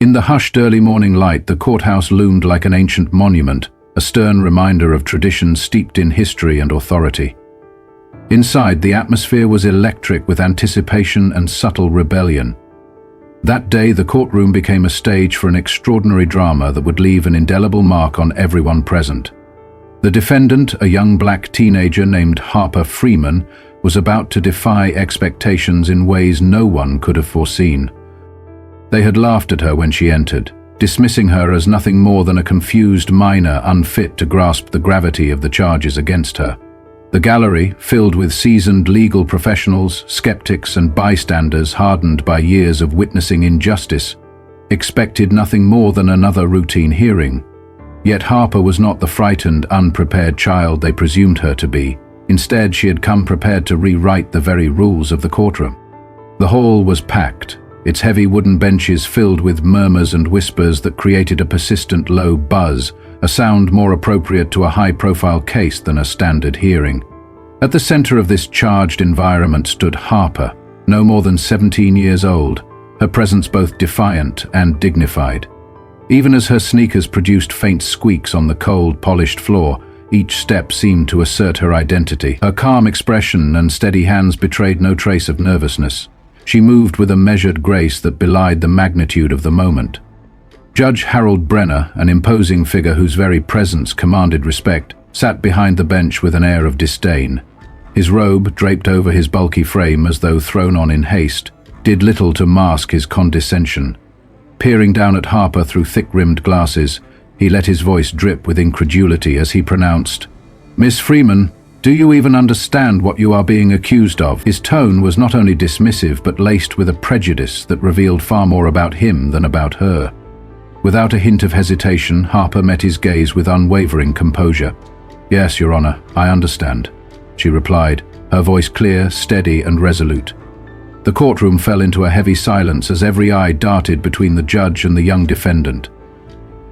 In the hushed early morning light, the courthouse loomed like an ancient monument, a stern reminder of tradition steeped in history and authority. Inside, the atmosphere was electric with anticipation and subtle rebellion. That day, the courtroom became a stage for an extraordinary drama that would leave an indelible mark on everyone present. The defendant, a young black teenager named Harper Freeman, was about to defy expectations in ways no one could have foreseen. They had laughed at her when she entered, dismissing her as nothing more than a confused minor unfit to grasp the gravity of the charges against her. The gallery, filled with seasoned legal professionals, skeptics and bystanders hardened by years of witnessing injustice, expected nothing more than another routine hearing. Yet Harper was not the frightened, unprepared child they presumed her to be. Instead, she had come prepared to rewrite the very rules of the courtroom. The hall was packed, its heavy wooden benches filled with murmurs and whispers that created a persistent low buzz, a sound more appropriate to a high-profile case than a standard hearing. At the center of this charged environment stood Harper, no more than 17 years old, her presence both defiant and dignified. Even as her sneakers produced faint squeaks on the cold, polished floor, each step seemed to assert her identity. Her calm expression and steady hands betrayed no trace of nervousness. She moved with a measured grace that belied the magnitude of the moment. Judge Harold Brenner, an imposing figure whose very presence commanded respect, sat behind the bench with an air of disdain. His robe, draped over his bulky frame as though thrown on in haste, did little to mask his condescension. Peering down at Harper through thick-rimmed glasses, he let his voice drip with incredulity as he pronounced, "Miss Freeman, do you even understand what you are being accused of?" His tone was not only dismissive but laced with a prejudice that revealed far more about him than about her. Without a hint of hesitation, Harper met his gaze with unwavering composure. "Yes, Your Honor, I understand," she replied, her voice clear, steady, and resolute. The courtroom fell into a heavy silence as every eye darted between the judge and the young defendant.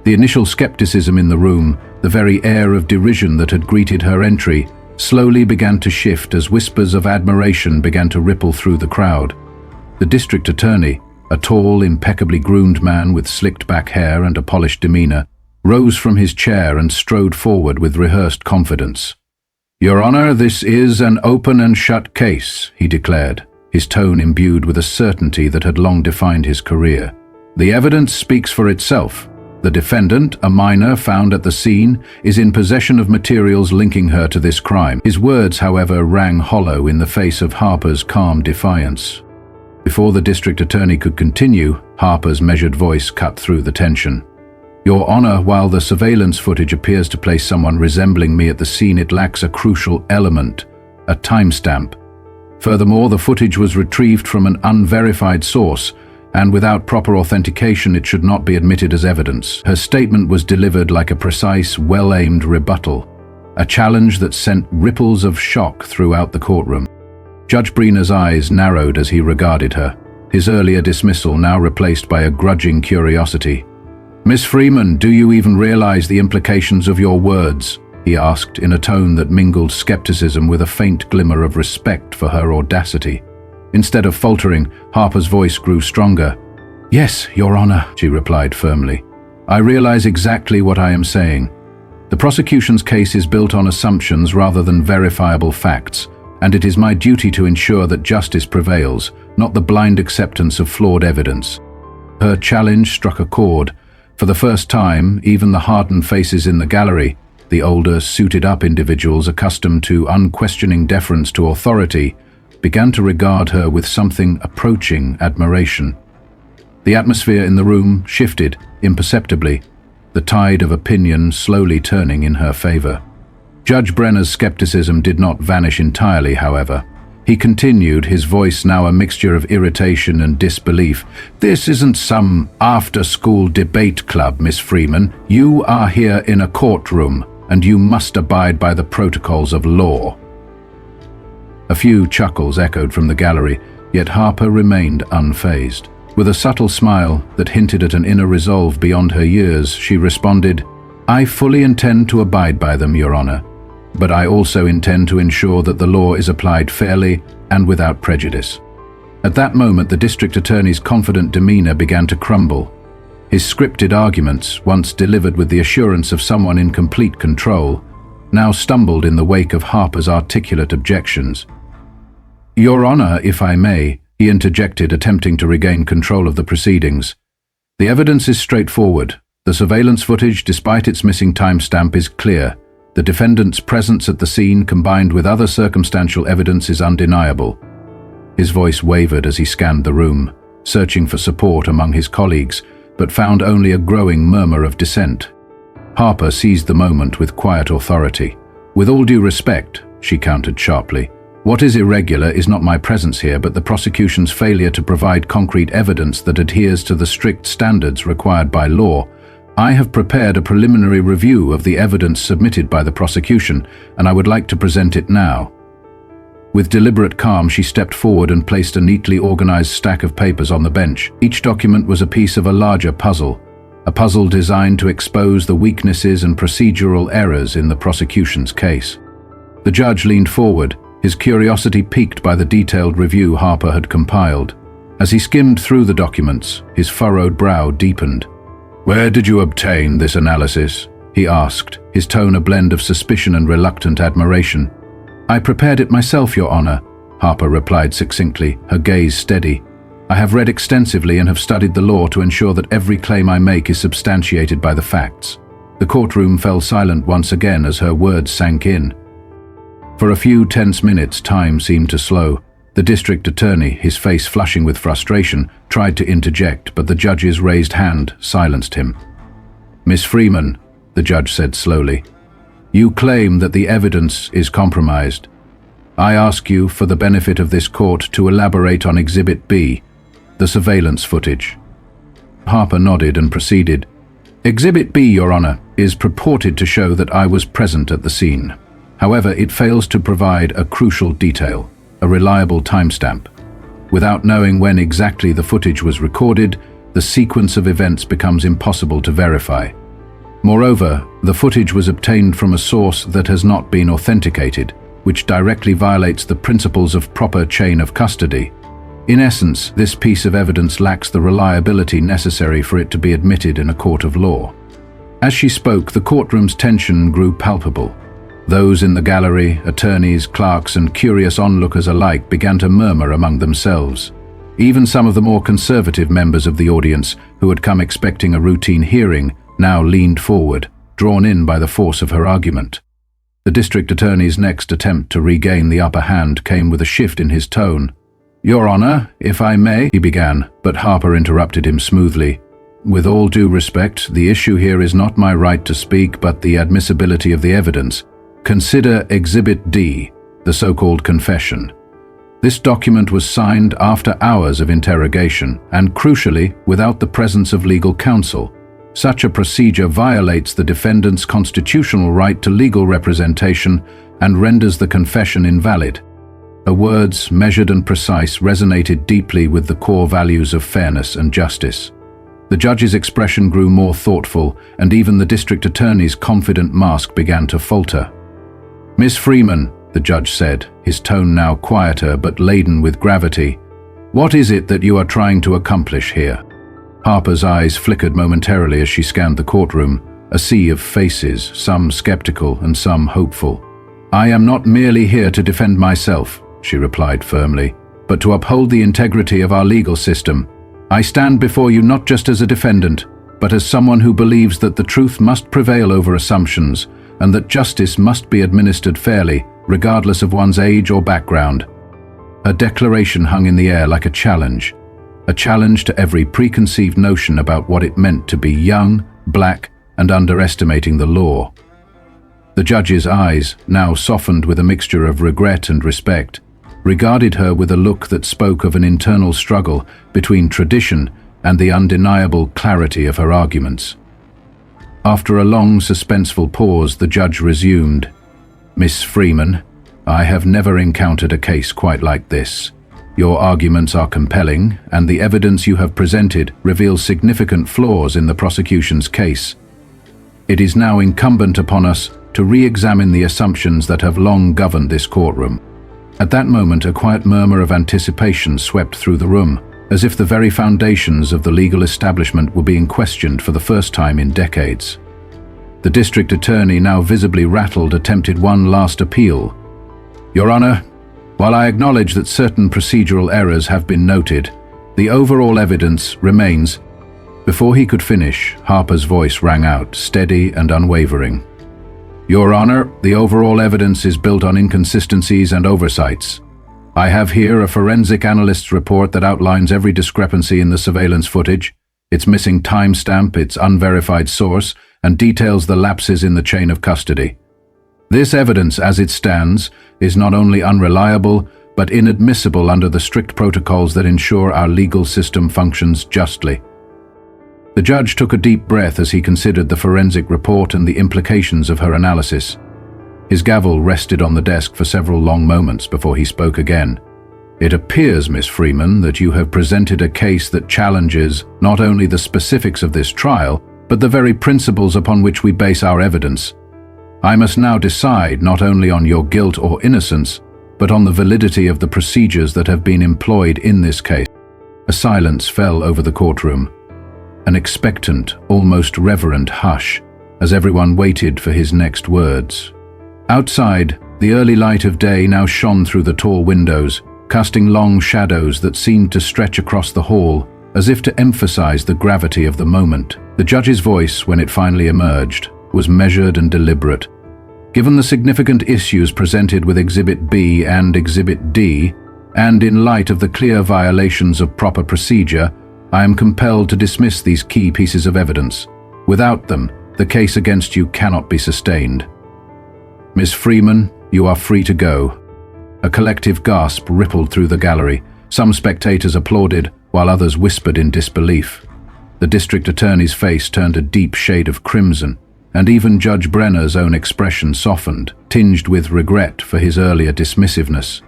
The initial skepticism in the room, the very air of derision that had greeted her entry, slowly began to shift as whispers of admiration began to ripple through the crowd. The district attorney, a tall, impeccably groomed man with slicked-back hair and a polished demeanor, rose from his chair and strode forward with rehearsed confidence. "Your Honor, this is an open and shut case," he declared, his tone imbued with a certainty that had long defined his career. "The evidence speaks for itself. The defendant, a minor found at the scene, is in possession of materials linking her to this crime." His words, however, rang hollow in the face of Harper's calm defiance. Before the district attorney could continue, Harper's measured voice cut through the tension. "Your Honor, while the surveillance footage appears to place someone resembling me at the scene, it lacks a crucial element, a timestamp. Furthermore, the footage was retrieved from an unverified source, and without proper authentication it should not be admitted as evidence." Her statement was delivered like a precise, well-aimed rebuttal, a challenge that sent ripples of shock throughout the courtroom. Judge Brenner's eyes narrowed as he regarded her, his earlier dismissal now replaced by a grudging curiosity. "Miss Freeman, do you even realize the implications of your words?" he asked in a tone that mingled skepticism with a faint glimmer of respect for her audacity. Instead of faltering, Harper's voice grew stronger. "Yes, Your Honor," she replied firmly. "I realize exactly what I am saying. The prosecution's case is built on assumptions rather than verifiable facts, and it is my duty to ensure that justice prevails, not the blind acceptance of flawed evidence." Her challenge struck a chord. For the first time, even the hardened faces in the gallery, the older, suited-up individuals accustomed to unquestioning deference to authority, began to regard her with something approaching admiration. The atmosphere in the room shifted imperceptibly, the tide of opinion slowly turning in her favor. Judge Brenner's skepticism did not vanish entirely, however. He continued, his voice now a mixture of irritation and disbelief. "This isn't some after-school debate club, Miss Freeman. You are here in a courtroom, and you must abide by the protocols of law." A few chuckles echoed from the gallery, yet Harper remained unfazed. With a subtle smile that hinted at an inner resolve beyond her years, she responded, "I fully intend to abide by them, Your Honor, but I also intend to ensure that the law is applied fairly and without prejudice." At that moment, the district attorney's confident demeanor began to crumble. His scripted arguments, once delivered with the assurance of someone in complete control, now stumbled in the wake of Harper's articulate objections. "Your Honor, if I may," he interjected, attempting to regain control of the proceedings. "The evidence is straightforward. The surveillance footage, despite its missing timestamp, is clear. The defendant's presence at the scene, combined with other circumstantial evidence, is undeniable." His voice wavered as he scanned the room, searching for support among his colleagues, but found only a growing murmur of dissent. Harper seized the moment with quiet authority. "With all due respect," she countered sharply, "what is irregular is not my presence here, but the prosecution's failure to provide concrete evidence that adheres to the strict standards required by law. I have prepared a preliminary review of the evidence submitted by the prosecution, and I would like to present it now." With deliberate calm, she stepped forward and placed a neatly organized stack of papers on the bench. Each document was a piece of a larger puzzle, a puzzle designed to expose the weaknesses and procedural errors in the prosecution's case. The judge leaned forward, his curiosity piqued by the detailed review Harper had compiled. As he skimmed through the documents, his furrowed brow deepened. "Where did you obtain this analysis?" he asked, his tone a blend of suspicion and reluctant admiration. "I prepared it myself, Your Honor," Harper replied succinctly, her gaze steady. "I have read extensively and have studied the law to ensure that every claim I make is substantiated by the facts." The courtroom fell silent once again as her words sank in. For a few tense minutes, time seemed to slow. The district attorney, his face flushing with frustration, tried to interject, but the judge's raised hand silenced him. "Miss Freeman," the judge said slowly, "you claim that the evidence is compromised. I ask you, for the benefit of this court, to elaborate on Exhibit B, the surveillance footage." Harper nodded and proceeded. "Exhibit B, Your Honor, is purported to show that I was present at the scene. However, it fails to provide a crucial detail, a reliable timestamp. Without knowing when exactly the footage was recorded, the sequence of events becomes impossible to verify. Moreover, the footage was obtained from a source that has not been authenticated, which directly violates the principles of proper chain of custody. In essence, this piece of evidence lacks the reliability necessary for it to be admitted in a court of law." As she spoke, the courtroom's tension grew palpable. Those in the gallery, attorneys, clerks, and curious onlookers alike, began to murmur among themselves. Even some of the more conservative members of the audience, who had come expecting a routine hearing, now leaned forward, drawn in by the force of her argument. The district attorney's next attempt to regain the upper hand came with a shift in his tone. "Your Honor, if I may," he began, but Harper interrupted him smoothly. "With all due respect, the issue here is not my right to speak, but the admissibility of the evidence. Consider Exhibit D, the so-called confession. This document was signed after hours of interrogation, and crucially, without the presence of legal counsel. Such a procedure violates the defendant's constitutional right to legal representation and renders the confession invalid." Her words, measured and precise, resonated deeply with the core values of fairness and justice. The judge's expression grew more thoughtful, and even the district attorney's confident mask began to falter. "Miss Freeman," the judge said, his tone now quieter but laden with gravity, "what is it that you are trying to accomplish here?" Harper's eyes flickered momentarily as she scanned the courtroom, a sea of faces, some skeptical and some hopeful. "I am not merely here to defend myself," she replied firmly, "but to uphold the integrity of our legal system. I stand before you not just as a defendant, but as someone who believes that the truth must prevail over assumptions, and that justice must be administered fairly, regardless of one's age or background." Her declaration hung in the air like a challenge to every preconceived notion about what it meant to be young, black, and underestimating the law. The judge's eyes, now softened with a mixture of regret and respect, regarded her with a look that spoke of an internal struggle between tradition and the undeniable clarity of her arguments. After a long, suspenseful pause, the judge resumed, "Miss Freeman, I have never encountered a case quite like this. Your arguments are compelling, and the evidence you have presented reveals significant flaws in the prosecution's case. It is now incumbent upon us to re-examine the assumptions that have long governed this courtroom." At that moment, a quiet murmur of anticipation swept through the room. as if the very foundations of the legal establishment were being questioned for the first time in decades. The district attorney, now visibly rattled, attempted one last appeal. "Your Honor, while I acknowledge that certain procedural errors have been noted, the overall evidence remains." Before he could finish, Harper's voice rang out, steady and unwavering. "Your Honor, the overall evidence is built on inconsistencies and oversights. I have here a forensic analyst's report that outlines every discrepancy in the surveillance footage, its missing timestamp, its unverified source, and details the lapses in the chain of custody. This evidence, as it stands, is not only unreliable, but inadmissible under the strict protocols that ensure our legal system functions justly." The judge took a deep breath as he considered the forensic report and the implications of her analysis. His gavel rested on the desk for several long moments before he spoke again. "It appears, Miss Freeman, that you have presented a case that challenges not only the specifics of this trial, but the very principles upon which we base our evidence. I must now decide not only on your guilt or innocence, but on the validity of the procedures that have been employed in this case." A silence fell over the courtroom, an expectant, almost reverent hush, as everyone waited for his next words. Outside, the early light of day now shone through the tall windows, casting long shadows that seemed to stretch across the hall, as if to emphasize the gravity of the moment. The judge's voice, when it finally emerged, was measured and deliberate. "Given the significant issues presented with Exhibit B and Exhibit D, and in light of the clear violations of proper procedure, I am compelled to dismiss these key pieces of evidence. Without them, the case against you cannot be sustained. Miss Freeman, you are free to go." A collective gasp rippled through the gallery. Some spectators applauded, while others whispered in disbelief. The district attorney's face turned a deep shade of crimson, and even Judge Brenner's own expression softened, tinged with regret for his earlier dismissiveness.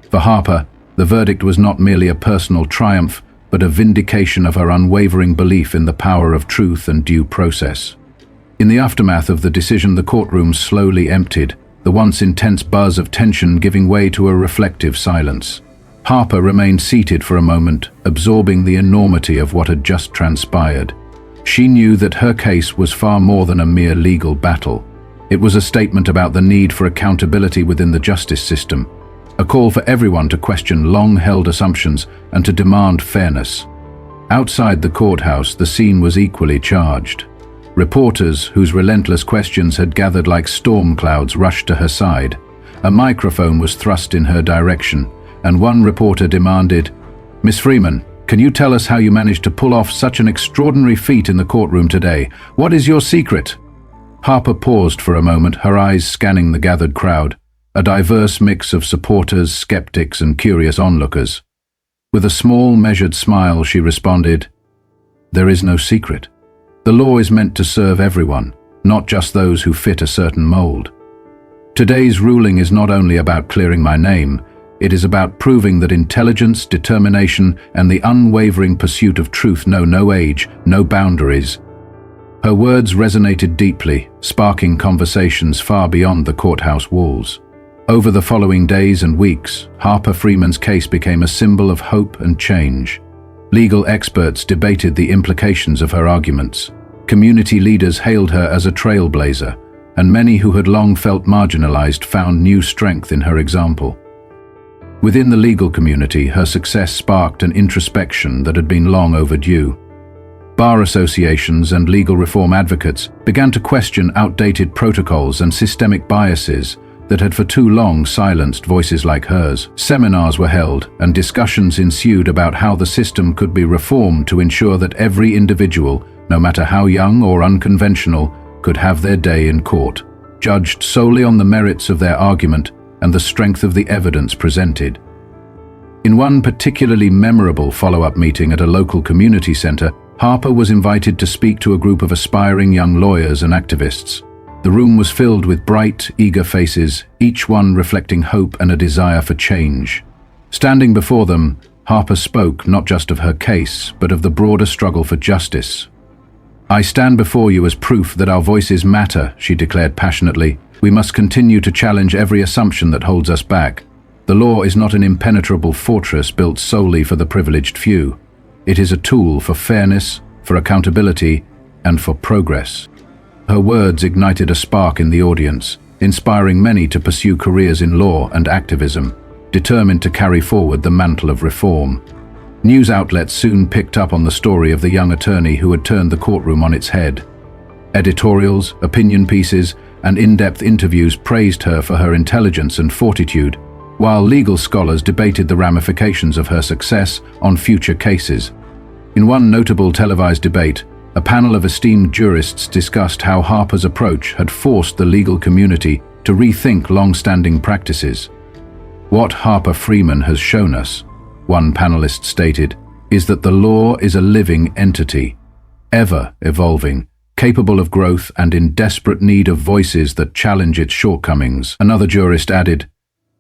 For Harper, the verdict was not merely a personal triumph, but a vindication of her unwavering belief in the power of truth and due process. In the aftermath of the decision, the courtroom slowly emptied, the once intense buzz of tension giving way to a reflective silence. Harper remained seated for a moment, absorbing the enormity of what had just transpired. She knew that her case was far more than a mere legal battle. It was a statement about the need for accountability within the justice system, a call for everyone to question long-held assumptions and to demand fairness. Outside the courthouse, the scene was equally charged. Reporters, whose relentless questions had gathered like storm clouds, rushed to her side. A microphone was thrust in her direction, and one reporter demanded, "Miss Freeman, can you tell us how you managed to pull off such an extraordinary feat in the courtroom today? What is your secret?" Harper paused for a moment, her eyes scanning the gathered crowd, a diverse mix of supporters, skeptics, and curious onlookers. With a small, measured smile, she responded, "There is no secret. The law is meant to serve everyone, not just those who fit a certain mold. Today's ruling is not only about clearing my name, it is about proving that intelligence, determination, and the unwavering pursuit of truth know no age, no boundaries." Her words resonated deeply, sparking conversations far beyond the courthouse walls. Over the following days and weeks, Harper Freeman's case became a symbol of hope and change. Legal experts debated the implications of her arguments. Community leaders hailed her as a trailblazer, and many who had long felt marginalized found new strength in her example. Within the legal community, her success sparked an introspection that had been long overdue. Bar associations and legal reform advocates began to question outdated protocols and systemic biases that had for too long silenced voices like hers. Seminars were held, and discussions ensued about how the system could be reformed to ensure that every individual, no matter how young or unconventional, could have their day in court, judged solely on the merits of their argument and the strength of the evidence presented. In one particularly memorable follow-up meeting at a local community center, Harper was invited to speak to a group of aspiring young lawyers and activists. The room was filled with bright, eager faces, each one reflecting hope and a desire for change. Standing before them, Harper spoke not just of her case, but of the broader struggle for justice. "I stand before you as proof that our voices matter," she declared passionately. "We must continue to challenge every assumption that holds us back. The law is not an impenetrable fortress built solely for the privileged few. It is a tool for fairness, for accountability, and for progress. Her words ignited a spark in the audience, inspiring many to pursue careers in law and activism, determined to carry forward the mantle of reform. News outlets soon picked up on the story of the young attorney who had turned the courtroom on its head. Editorials, opinion pieces, and in-depth interviews praised her for her intelligence and fortitude, while legal scholars debated the ramifications of her success on future cases. In one notable televised debate, a panel of esteemed jurists discussed how Harper's approach had forced the legal community to rethink long-standing practices. "What Harper Freeman has shown us," one panelist stated, "is that the law is a living entity, ever evolving, capable of growth and in desperate need of voices that challenge its shortcomings." Another jurist added,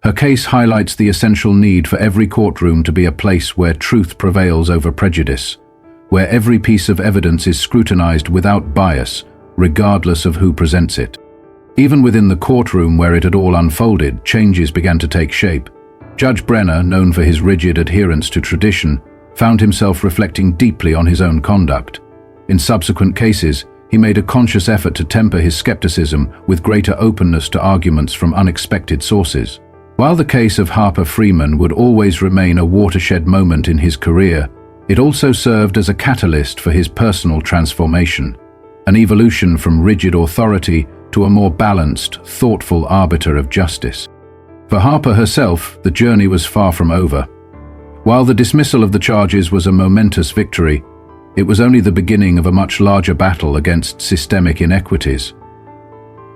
"Her case highlights the essential need for every courtroom to be a place where truth prevails over prejudice, where every piece of evidence is scrutinized without bias, regardless of who presents it." Even within the courtroom where it had all unfolded, changes began to take shape. Judge Brenner, known for his rigid adherence to tradition, found himself reflecting deeply on his own conduct. In subsequent cases, he made a conscious effort to temper his skepticism with greater openness to arguments from unexpected sources. While the case of Harper Freeman would always remain a watershed moment in his career, it also served as a catalyst for his personal transformation, an evolution from rigid authority to a more balanced, thoughtful arbiter of justice. For Harper herself, the journey was far from over. While the dismissal of the charges was a momentous victory, it was only the beginning of a much larger battle against systemic inequities.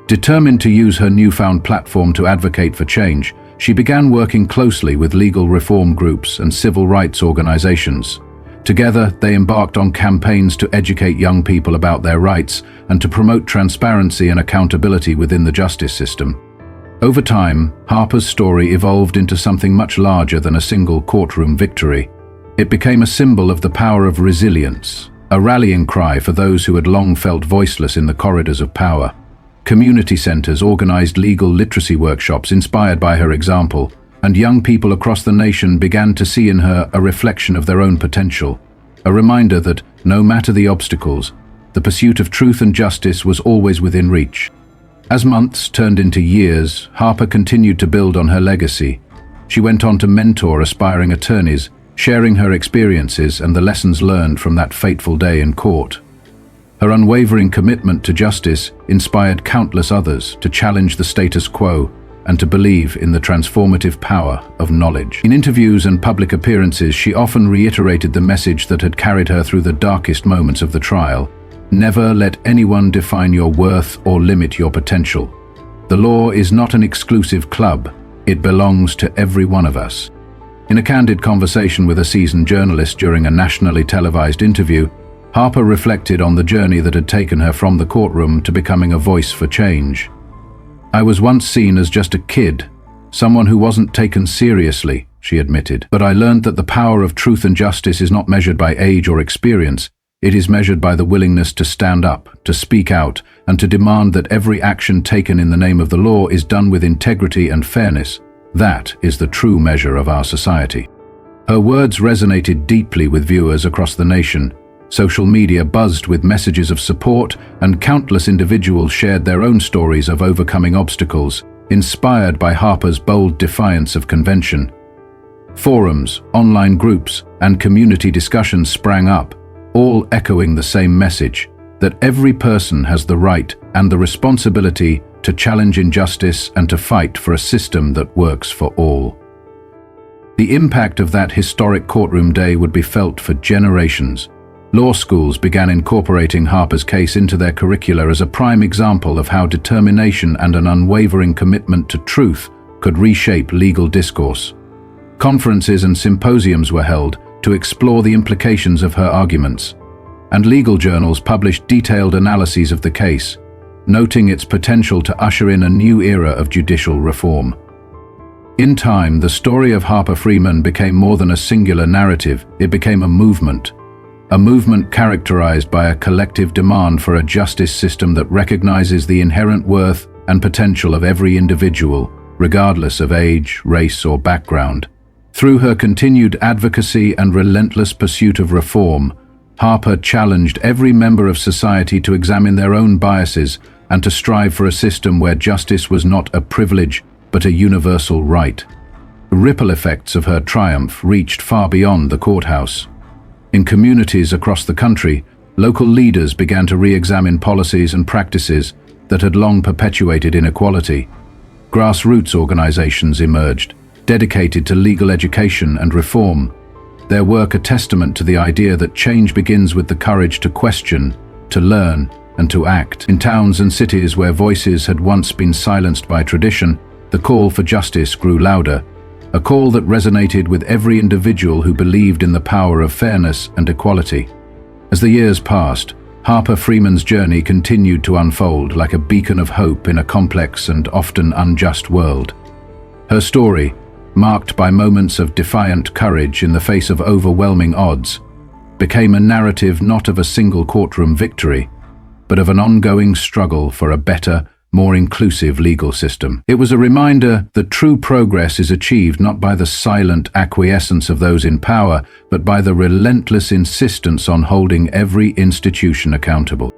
Determined to use her newfound platform to advocate for change, she began working closely with legal reform groups and civil rights organizations. Together, they embarked on campaigns to educate young people about their rights and to promote transparency and accountability within the justice system. Over time, Harper's story evolved into something much larger than a single courtroom victory. It became a symbol of the power of resilience, a rallying cry for those who had long felt voiceless in the corridors of power. Community centers organized legal literacy workshops inspired by her example, and young people across the nation began to see in her a reflection of their own potential, a reminder that, no matter the obstacles, the pursuit of truth and justice was always within reach. As months turned into years, Harper continued to build on her legacy. She went on to mentor aspiring attorneys, sharing her experiences and the lessons learned from that fateful day in court. Her unwavering commitment to justice inspired countless others to challenge the status quo and to believe in the transformative power of knowledge. In interviews and public appearances, she often reiterated the message that had carried her through the darkest moments of the trial: never let anyone define your worth or limit your potential. The law is not an exclusive club, it belongs to every one of us. In a candid conversation with a seasoned journalist during a nationally televised interview, Harper reflected on the journey that had taken her from the courtroom to becoming a voice for change. "I was once seen as just a kid, someone who wasn't taken seriously," she admitted. "But I learned that the power of truth and justice is not measured by age or experience. It is measured by the willingness to stand up, to speak out, and to demand that every action taken in the name of the law is done with integrity and fairness. That is the true measure of our society." Her words resonated deeply with viewers across the nation. Social media buzzed with messages of support, and countless individuals shared their own stories of overcoming obstacles, inspired by Harper's bold defiance of convention. Forums, online groups, and community discussions sprang up, all echoing the same message, that every person has the right and the responsibility to challenge injustice and to fight for a system that works for all. The impact of that historic courtroom day would be felt for generations. Law schools began incorporating Harper's case into their curricula as a prime example of how determination and an unwavering commitment to truth could reshape legal discourse. Conferences and symposiums were held to explore the implications of her arguments, and legal journals published detailed analyses of the case, noting its potential to usher in a new era of judicial reform. In time, the story of Harper Freeman became more than a singular narrative. It became a movement characterized by a collective demand for a justice system that recognizes the inherent worth and potential of every individual, regardless of age, race, or background. Through her continued advocacy and relentless pursuit of reform, Harper challenged every member of society to examine their own biases and to strive for a system where justice was not a privilege but a universal right. The ripple effects of her triumph reached far beyond the courthouse. In communities across the country, local leaders began to re-examine policies and practices that had long perpetuated inequality. Grassroots organizations emerged, dedicated to legal education and reform, their work a testament to the idea that change begins with the courage to question, to learn, and to act. In towns and cities where voices had once been silenced by tradition, the call for justice grew louder, a call that resonated with every individual who believed in the power of fairness and equality. As the years passed, Harper Freeman's journey continued to unfold like a beacon of hope in a complex and often unjust world. Her story, marked by moments of defiant courage in the face of overwhelming odds, became a narrative not of a single courtroom victory, but of an ongoing struggle for a better, more inclusive legal system. It was a reminder that true progress is achieved not by the silent acquiescence of those in power, but by the relentless insistence on holding every institution accountable.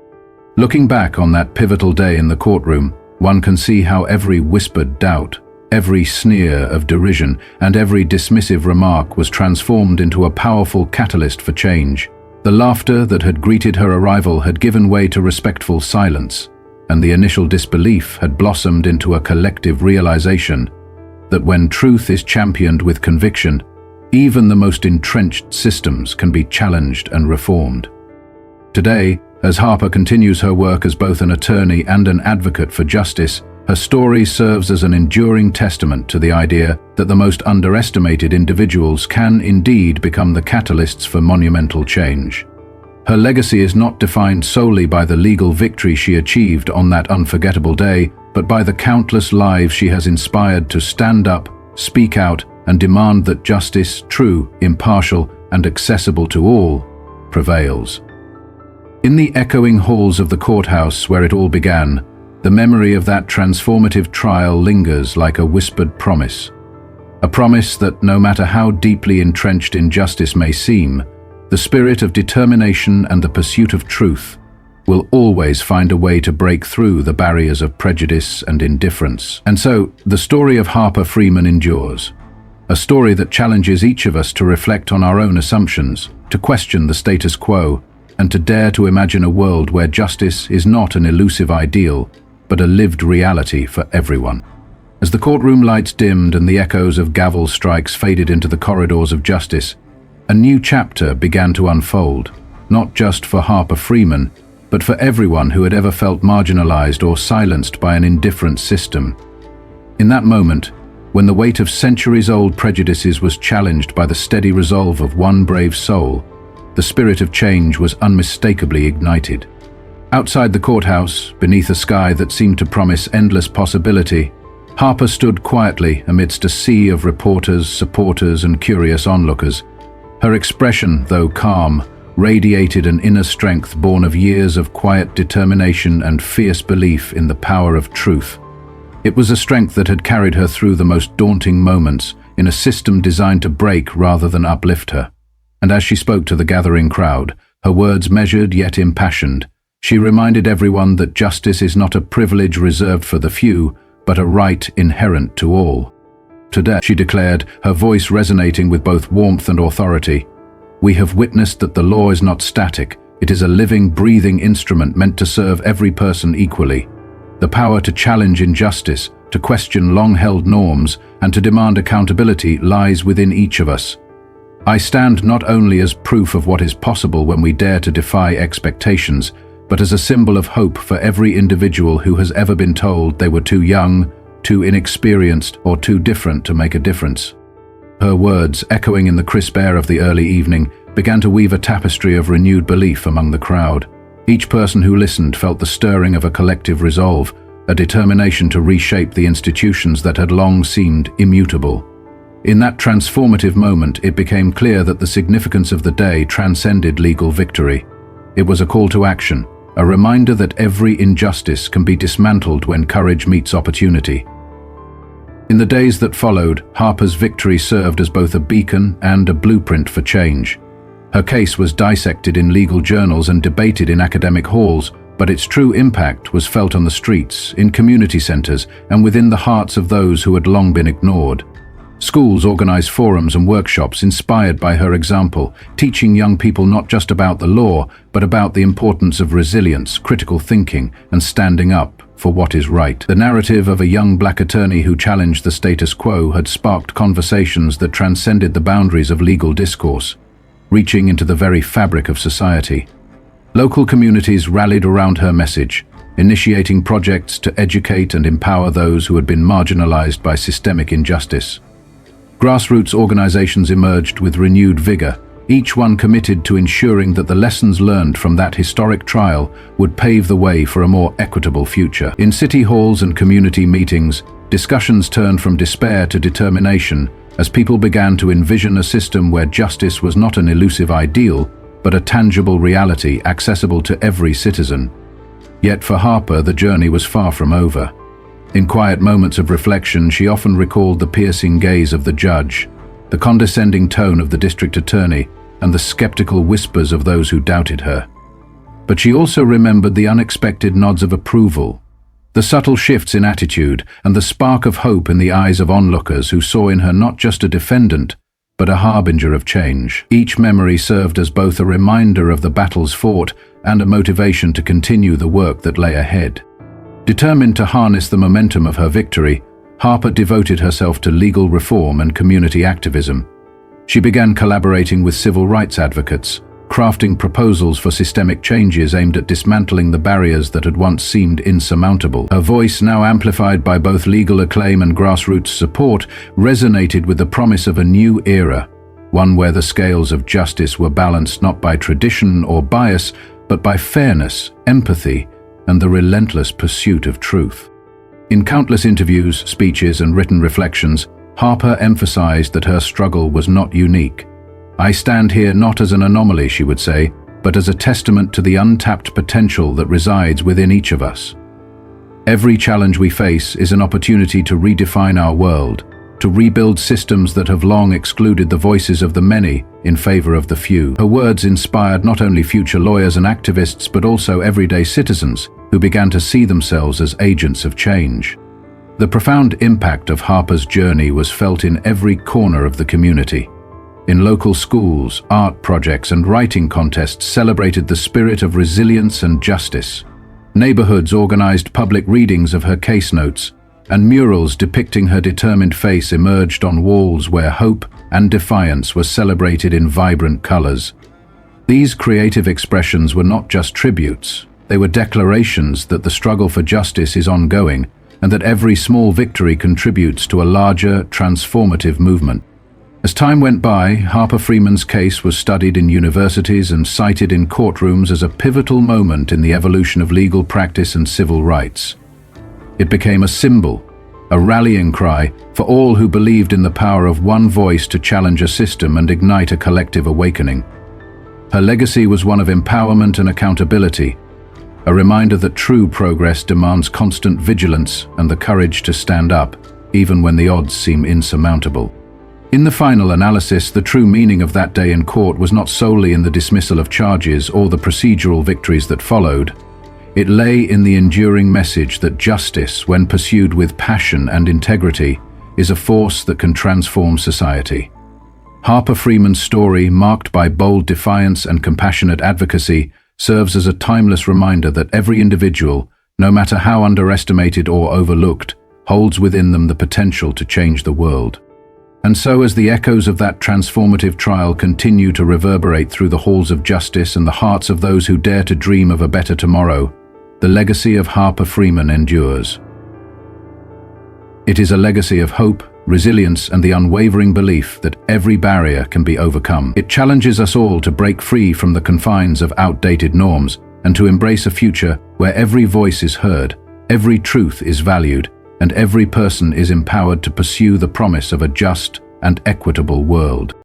Looking back on that pivotal day in the courtroom, one can see how every whispered doubt, every sneer of derision, and every dismissive remark was transformed into a powerful catalyst for change. The laughter that had greeted her arrival had given way to respectful silence, and the initial disbelief had blossomed into a collective realization that when truth is championed with conviction, even the most entrenched systems can be challenged and reformed. Today, as Harper continues her work as both an attorney and an advocate for justice, her story serves as an enduring testament to the idea that the most underestimated individuals can indeed become the catalysts for monumental change. Her legacy is not defined solely by the legal victory she achieved on that unforgettable day, but by the countless lives she has inspired to stand up, speak out, and demand that justice, true, impartial, and accessible to all, prevails. In the echoing halls of the courthouse where it all began, the memory of that transformative trial lingers like a whispered promise. A promise that no matter how deeply entrenched injustice may seem, the spirit of determination and the pursuit of truth will always find a way to break through the barriers of prejudice and indifference. And so, the story of Harper Freeman endures. A story that challenges each of us to reflect on our own assumptions, to question the status quo, and to dare to imagine a world where justice is not an elusive ideal, but a lived reality for everyone. As the courtroom lights dimmed and the echoes of gavel strikes faded into the corridors of justice, a new chapter began to unfold, not just for Harper Freeman, but for everyone who had ever felt marginalized or silenced by an indifferent system. In that moment, when the weight of centuries-old prejudices was challenged by the steady resolve of one brave soul, the spirit of change was unmistakably ignited. Outside the courthouse, beneath a sky that seemed to promise endless possibility, Harper stood quietly amidst a sea of reporters, supporters, and curious onlookers. Her expression, though calm, radiated an inner strength born of years of quiet determination and fierce belief in the power of truth. It was a strength that had carried her through the most daunting moments in a system designed to break rather than uplift her. And as she spoke to the gathering crowd, her words measured yet impassioned, she reminded everyone that justice is not a privilege reserved for the few, but a right inherent to all. Today, she declared, her voice resonating with both warmth and authority, "We have witnessed that the law is not static. It is a living, breathing instrument meant to serve every person equally. The power to challenge injustice, to question long-held norms, and to demand accountability lies within each of us. I stand not only as proof of what is possible when we dare to defy expectations, but as a symbol of hope for every individual who has ever been told they were too young, too inexperienced, or too different to make a difference." Her words, echoing in the crisp air of the early evening, began to weave a tapestry of renewed belief among the crowd. Each person who listened felt the stirring of a collective resolve, a determination to reshape the institutions that had long seemed immutable. In that transformative moment, it became clear that the significance of the day transcended legal victory. It was a call to action, a reminder that every injustice can be dismantled when courage meets opportunity. In the days that followed, Harper's victory served as both a beacon and a blueprint for change. Her case was dissected in legal journals and debated in academic halls, but its true impact was felt on the streets, in community centers, and within the hearts of those who had long been ignored. Schools organized forums and workshops inspired by her example, teaching young people not just about the law, but about the importance of resilience, critical thinking, and standing up for what is right. The narrative of a young black attorney who challenged the status quo had sparked conversations that transcended the boundaries of legal discourse, reaching into the very fabric of society. Local communities rallied around her message, initiating projects to educate and empower those who had been marginalized by systemic injustice. Grassroots organizations emerged with renewed vigor, each one committed to ensuring that the lessons learned from that historic trial would pave the way for a more equitable future. In city halls and community meetings, discussions turned from despair to determination as people began to envision a system where justice was not an elusive ideal, but a tangible reality accessible to every citizen. Yet for Harper, the journey was far from over. In quiet moments of reflection, she often recalled the piercing gaze of the judge, the condescending tone of the district attorney, and the skeptical whispers of those who doubted her. But she also remembered the unexpected nods of approval, the subtle shifts in attitude, and the spark of hope in the eyes of onlookers who saw in her not just a defendant, but a harbinger of change. Each memory served as both a reminder of the battles fought and a motivation to continue the work that lay ahead. Determined to harness the momentum of her victory, Harper devoted herself to legal reform and community activism. She began collaborating with civil rights advocates, crafting proposals for systemic changes aimed at dismantling the barriers that had once seemed insurmountable. Her voice, now amplified by both legal acclaim and grassroots support, resonated with the promise of a new era, one where the scales of justice were balanced not by tradition or bias, but by fairness, empathy, and the relentless pursuit of truth. In countless interviews, speeches, and written reflections, Harper emphasized that her struggle was not unique. "I stand here not as an anomaly," she would say, "but as a testament to the untapped potential that resides within each of us." Every challenge we face is an opportunity to redefine our world, to rebuild systems that have long excluded the voices of the many in favor of the few. Her words inspired not only future lawyers and activists, but also everyday citizens who began to see themselves as agents of change. The profound impact of Harper's journey was felt in every corner of the community. In local schools, art projects and writing contests celebrated the spirit of resilience and justice. Neighborhoods organized public readings of her case notes, and murals depicting her determined face emerged on walls where hope and defiance were celebrated in vibrant colors. These creative expressions were not just tributes, they were declarations that the struggle for justice is ongoing and that every small victory contributes to a larger, transformative movement. As time went by, Harper Freeman's case was studied in universities and cited in courtrooms as a pivotal moment in the evolution of legal practice and civil rights. It became a symbol, a rallying cry for all who believed in the power of one voice to challenge a system and ignite a collective awakening. Her legacy was one of empowerment and accountability, a reminder that true progress demands constant vigilance and the courage to stand up, even when the odds seem insurmountable. In the final analysis, the true meaning of that day in court was not solely in the dismissal of charges or the procedural victories that followed. It lay in the enduring message that justice, when pursued with passion and integrity, is a force that can transform society. Harper Freeman's story, marked by bold defiance and compassionate advocacy, serves as a timeless reminder that every individual, no matter how underestimated or overlooked, holds within them the potential to change the world. And so, as the echoes of that transformative trial continue to reverberate through the halls of justice and the hearts of those who dare to dream of a better tomorrow, the legacy of Harper Freeman endures. It is a legacy of hope, resilience, and the unwavering belief that every barrier can be overcome. It challenges us all to break free from the confines of outdated norms and to embrace a future where every voice is heard, every truth is valued, and every person is empowered to pursue the promise of a just and equitable world.